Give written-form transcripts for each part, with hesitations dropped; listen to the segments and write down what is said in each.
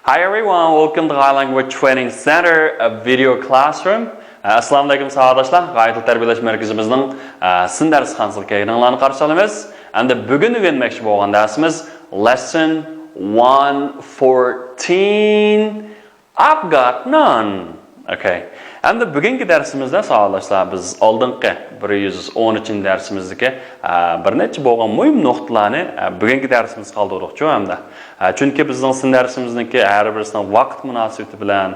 Hi everyone, welcome to High Language Training Center, a video classroom. Assalamu alaikum sağdaşlar. Gayet terbiyeleş merkezimizin sizin dersxanasılık yayınlarını karşılayımız. Endi bugün öğrenmekçi bo'lgan dersimiz Lesson 114. I've got none. Okay. Endi bugungi dersimizde sağdaşlar biz oldingi 113 dersimizdeki bir necha bo'lgan muhim nuqtalarni bugungi dersimiz qoldirmoqchi hamda. Chunki bizning sizin dersimizniki har birisining vaqt munosabati bilan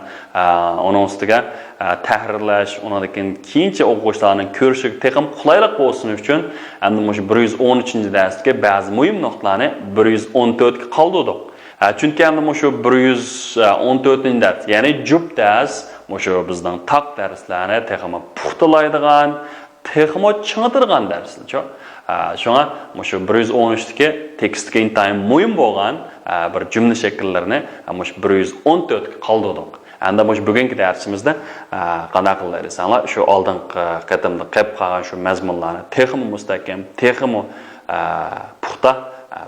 uning ustiga tahrirlash, undan keyinchi o'quvchilarning ko'rishiga teqim qulaylik bo'lsin uchun endi shu 113 darsga ba'zi muhim nuqtalarni 114 ga qoldirdik. Chunki endi shu 114 dars, ya'ni jub dars shu bizning taq darslarni texmo puxtalaydigan, texmo ching'tirgan darslar. Shunga shu 113 dagi tekstga intayin muhim bo'lgan bir jumla shakllarini shu 114 ga qoldirdik. Endi bugungi darsimizda qanday qilarsanlar shu oldingi qatimda qilib qolgan shu mazmunlarni texmo mustahkam, texmo puxta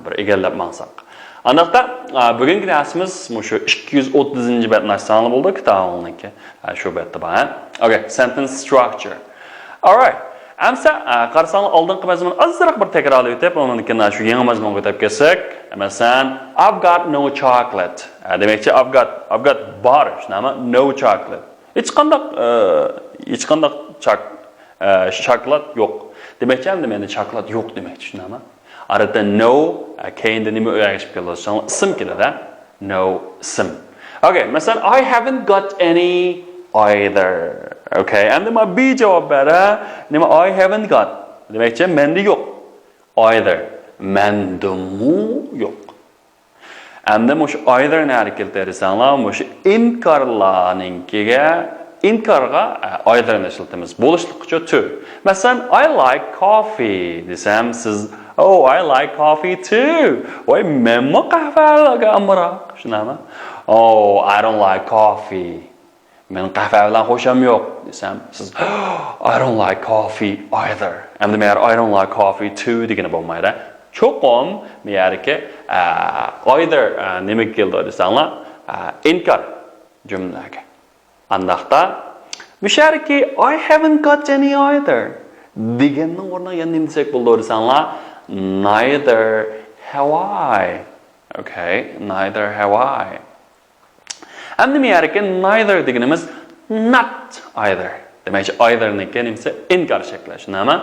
bir egallab maqsad. Andaqda bugungi dersimiz shu 230 betni açsanlar bo'ldi kitobingniki shu betda bor. Okay, sentence structure. All right. Amsa qarasanlar oldingi mazmun azroq bir takrorlab o'tib, undan shu yangi mazmunga o'tib kelsak, masalan, I've got no chocolate. Demakchi I've got bar, shunami no chocolate. Hech qanday chokolat yo'q. Demakchi endi menda chokolat yo'q demakchi, shunami? Arada no keyinda nima o'rganishib keladi? Ism keladi. No ism. Okay, masalan I haven't got any either. Okay, endi men B javob bera, nima I haven't got. Demakchi menda yo'q. Either. Mendamu yo'q. Endi shu either ni keltirsanlar, shu inkarlarninkiga inkarga eitherni ishlatamiz. Bo'lishliqcha to. Masalan I like coffee desam siz oh, I like coffee too. Voy, menmi qahvaga amroq, shunami? Oh, I don't like coffee. Men qahva bilan xo'sham yo'q desam, siz I don't like coffee either. Endi men I don't like coffee too degani bo'lmaydi. Cho'qim meyarki either nima keldi desanlar, inkar jumlaga. Andaqda misharki I haven't got any either deganning o'rniga yana nima desak bo'ldi desanlar, neither have I. Okay, neither have I. Endi meyarki neither deganimiz not either. Demakchi either niki nimasi inkar shakli, shunami?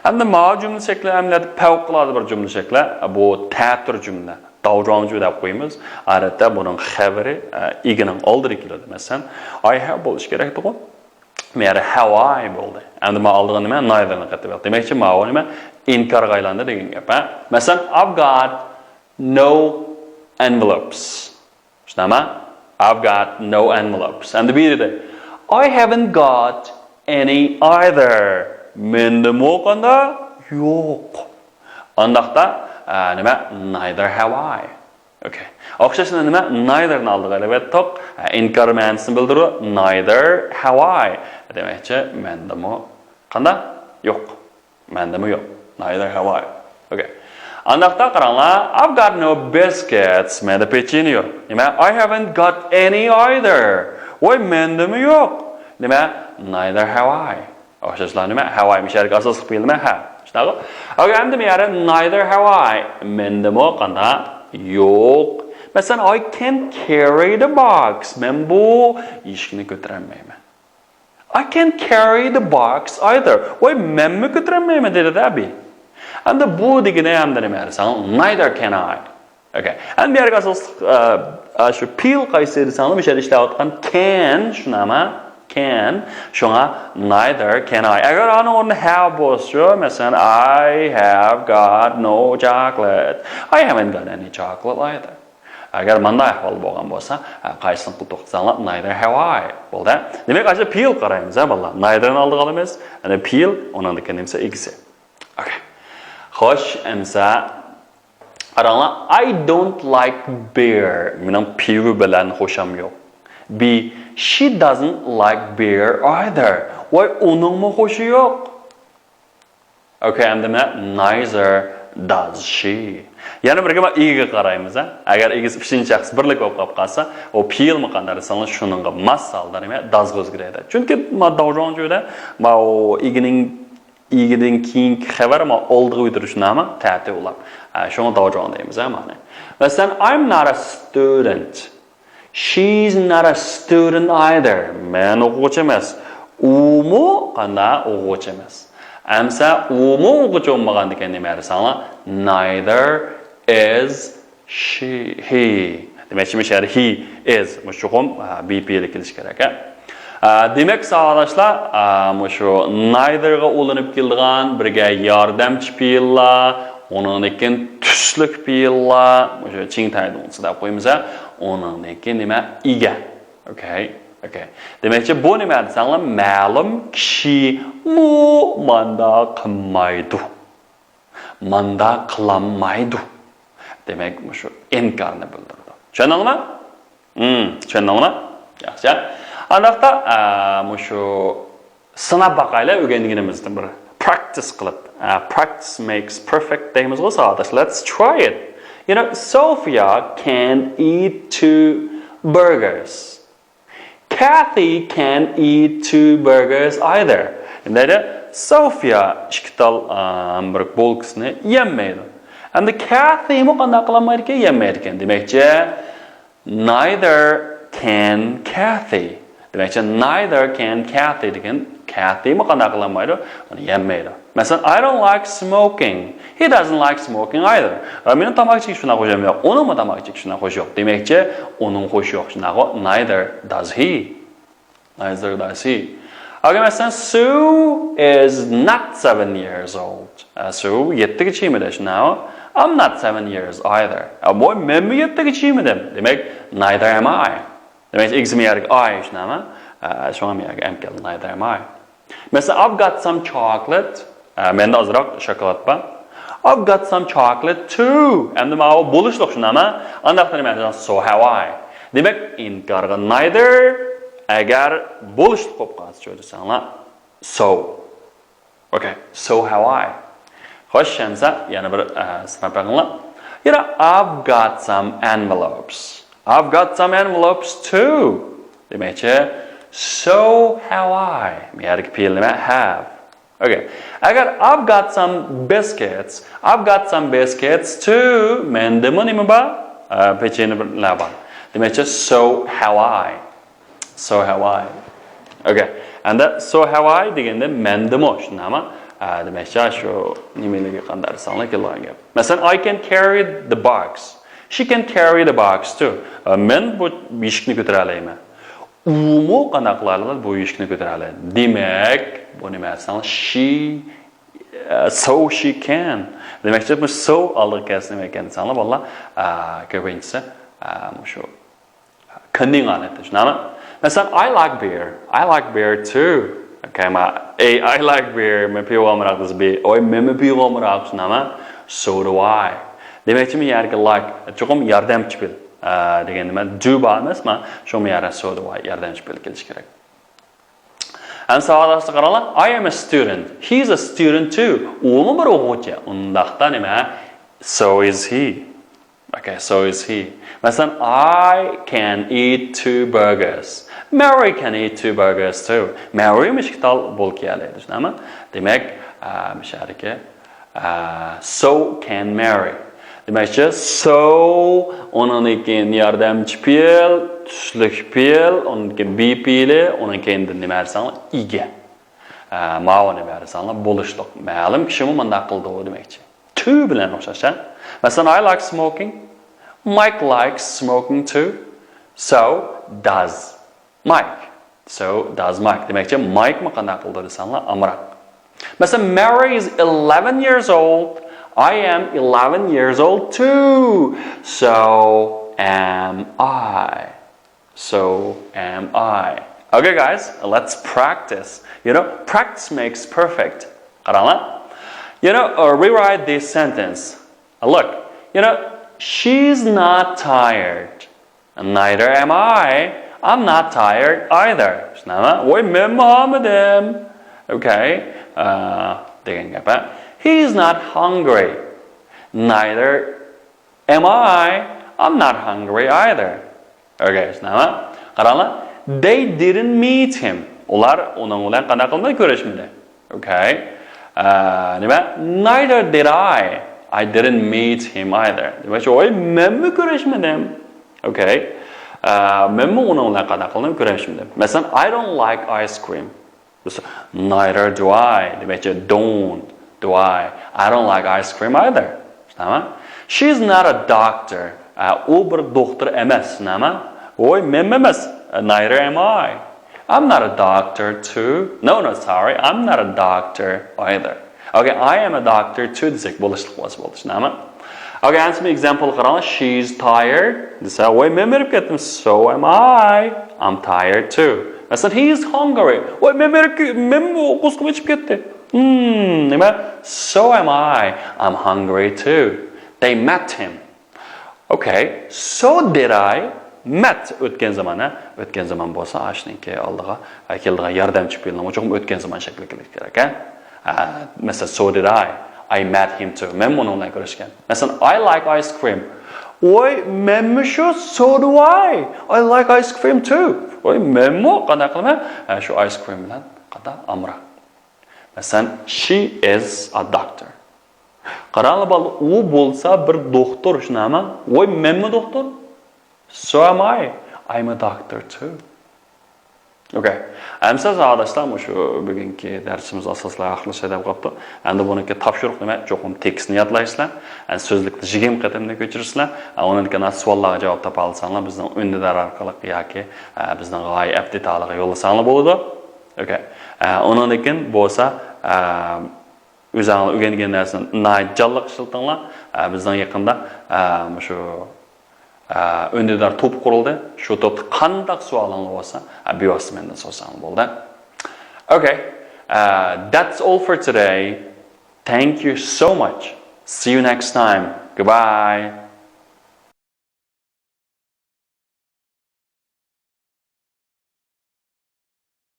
Endi ma jumla shakli amliyati favqulodda bir jumla shakli, bu ta'tir jumla. Davronju deb qo'yamiz. Odatda buning xabari igining oldiga keladi. Masalan, I have bo'lish kerak edi. Meyari have I bo'ldi. Endi men oldiga nima neither ni qatib oldim. Demakchi ma nima inkarga aylandi degan gap. Masalan, I've got no envelopes. Shunami? I've got no envelopes. And the birida I haven't got any either. Menda mo'qanda yo'q. Andaqda nima neither have I. Okay. O'xshashni nima neither ni oldiga ilib etdik. Inkar ma'nosini bildiradi. Neither have I. Demakchi menda mo'qanda yo'q. Menda yo'q. Neither have I. Okay. Andaqda qaranglar, I've got no biscuits. Menda pechenye yo'q. Nima? I haven't got any either. Voy, menda yo'q. Nima? Neither have I. O'xshashlar nima? Have I misharga asos qilib kelma? Ha. Shunaqa. Okay, endi men yana neither have I. Menda qanda yo'q. Masalan, I can't carry the box. Men bu eshikni ko'tarolmayman. I can't carry the box either. Voy, menmi ko'tarolmayman dedi abi. And the bu degani hamda nima desan, neither can I. Okay. And bu yerga asos shu peel qaysi desan, o'sha ishlayotgan can, shunami? Can. Shunga neither can I. Agar ana o'rni have bo'lsa, masalan, I have got no chocolate. I haven't got any chocolate either. Agar bunday ahvol bo'lgan bo'lsa, qaysini qilib desanlar, neither have I. Bo'ldi. Demak, acha peel qaraymiz, bolalar. Neither ni oldiga olamiz. Ana peel o'rniga nimsa egisi. Okay. Xo'sh, amsa qaranglar, I don't like beer. Mening pivo bilan xo'sham yo'q. B, she doesn't like beer either. Voy, uningmi xo'shi yo'q. Okay, endi neither does she. Yana birga i'ga qaraymiz. Agar i'gisi 3-shaxs birlik bo'lib qolsa, o fe'lmi qanday desangiz shuningga mas holda nima does o'zgaradi. Chunki davron joyda ma o i'gidan keyingi xabar ma oldiga o'tirish nomi ta'ti ular. Shuni davron deymiz mana. Masalan, I'm not a student. She's not a student either. Men o'quvchi emas. Umu qanday o'quvchi emas. Amsa umu o'quvchi bo'lmagan ekan nima desanglar, neither is he. Demak, shimishar he is. Mushuqum BP ile kelish kerak. Demak, savolashlar, mushu neither ga ulanib kelgan birga yordamchi fe'llar, onundan tuslik fe'llar, mushu ching taydonsida qo'ymiz. Onundan nima iga. Okay. Demakchi bu nima desanglar, ma'lum kishi mu manda qilmaydi. Manda qilinmaydi. Demak, mushu inkarni bildirdi. Tushundingmi? Tushundingmi? Yaxshi. Aniqda mushu sinab baqaylar o'rganganimizdan biri. Practice qilib. Practice makes perfect deymiz go sadosh. Let's try it. You know, Sophia can eat 2 burgers. Kathy can't eat 2 burgers either. Endi Sophia ishqital bir bolkasini yemaydi. Endi Kathy mu qanday qilmaydi ekan, yemaydi ekan. Demakchi neither can Kathy. Demakchi neither can Kathy degan Kathy mu qanday qilmaydi, uni yemaydi. Masalan, I don't like smoking. He doesn't like smoking either. Meni tamoq chekish shuna qo'shim yo'q. Uni mu tamoq chekish shuna qo'sh yo'q. Demakchi, uning qo'sh yo'q. Shunaqa neither does he. Neither does he. Agar masalan, Sue is not 7 years old. Sue 7 chimida shunaqa. I'm not 7 years either. Boy, men 7 chimidim. Demak, neither am I. Demak, examiyarga I shunaqa. Shunga miyarga am keldi. Neither am I. Masalan, I've got some chocolate. Menda ozroq shokolad bor. I've got some chocolate too. Endi mana bu bo'lishliq shunami? Andaqda nima deysan? So have I. Demak, inkarga neither agar bo'lishliq bo'lib qolsa cho'rasanglar, so. Okay, so have I. Xo'sh, endi yana bir sinab qilinglar. You know, I've got some envelopes. I've got some envelopes too. Demakchi, so have I. Miyarga fe'l nima? Have. Okay. Agar I've got some biscuits. I've got some biscuits too. Menda nima bor? Pecheni bilan bor. Demakchi, so have I. So have I. Okay. And so have I deganda menda mo shunami? Demakchi shu nimalarga qanday sanlar kelgan gap. Masalan, I can carry the box. She can carry the box too. Men bu beshikni ko'tara olaman. Umu qanday qiladi bu ishni ko'taradi. Demak, bu nima desan? So she can. Demakchi bu so oldiqasi nima ekan desanlar, bolalar, ko'pincha shu kunning oladi. Shunami? Masalan, I like beer. I like beer too. Okay, I like beer. Men piyo'mroq biz be. Oy, men piyo'mroq shunami? So do I. Demakchi men yarga like, cho'qim yordamchi bil. Degan nima do bar emasmi? Shu miyara so deb yordamchi bo'lib kelish kerak. Ham savolashni qaranglar. I am a student. He's a student too. U bir o'quvchi. Undaqda nima? So is he. Okay, so is he. Masalan, I can eat 2 burgers. Mary can eat 2 burgers too. Mary mishqital bo'lkiyaladi, shunami? Demak, misharika so can Mary. Demakchi, so onun keyin yordamchi fe'l, tushlik fe'l, onun keyin be fe'li, onun keyin nima dersanglar, iga. Ma'no nima dersanglar, bo'lishliq. Ma'lum kishi bunday qildi demakchi. To bilan o'xshash. Masalan, I like smoking. Mike likes smoking too. So does Mike. So does Mike. Demakchi, Mike ma qanday qildi desanglar, amroq. Masalan, Mary is 11 years old. I am 11 years old too. So am I. So am I. Okay, guys, let's practice. You know, practice makes perfect. You know, rewrite this sentence. Look, you know, she's not tired. And neither am I. I'm not tired either. Okay. He's not hungry. Neither am I. I'm not hungry either. Okay, nima? Qaranglar. They didn't meet him. Ular uning bilan qanaqa qilmay ko'rishmadi. Okay. Nima? Neither did I. I didn't meet him either. Demak, oy menmi ko'rishmadim. Okay. Menmi uning bilan qanaqa qilmay ko'rishmadim. Masalan, I don't like ice cream. Neither do I. Demak, don't do I. I don't like ice cream either. Nima? She's not a doctor. U bir doktor emas, nima? Oy, men emas. Neither am I. I'm not a doctor too. No, sorry. I'm not a doctor either. Okay, I am a doctor too. Desek bo'lishlik bo'lsa, nima? Okay, answer me example qarang. She's tired. Desa, oy, men berib ketdim. So am I. I'm tired too. Masalan, he is hungry. Oy, men qusqib ichib ketdi. Nima? So am I. I'm hungry too. They met him. Okay, so did I. Met o'tgan zaman bo'lsa, ashniki oldiga keldigan yordamchi fe'lning uchun o'tgan zaman shakli kelish kerak, Masalan, so did I. I met him too. Men buni bilan ko'rishgan. Masalan, I like ice cream. Oy, menmi shu? So do I. I like ice cream too. Oy, menmi qanday qilma? Shu ice cream bilan qada amra. Masalan, she is a doctor. Qaranglar, u bo'lsa bir doktor, shunami? Oy, menmi doktor? So am I. I'm a doctor too. Okay. Siz arkadaşlar shu bugungi darsimiz asoslari axlashib qolibdi. Endi buniki topshiriq nima? Cho'qim tekstni yodlaysizlar. Sözlükni 20 qatimda ko'chirsizlar. Undan keyin savollarga javob topa olsanglar, bizning undidar orqali yoki bizning g'oya aptitaliga yo'lasanglar bo'ladi. Okay. Undan keyin bo'lsa o'zingizlar o'rgangan narsani najjalliq ishiltinglar. Bizning yaqinda shu öndedar top kuruldu. Şu topda qandaq sualınız olsa, bevosita mendan so'rasam bo'ldi. Okay. That's all for today. Thank you so much. See you next time. Goodbye.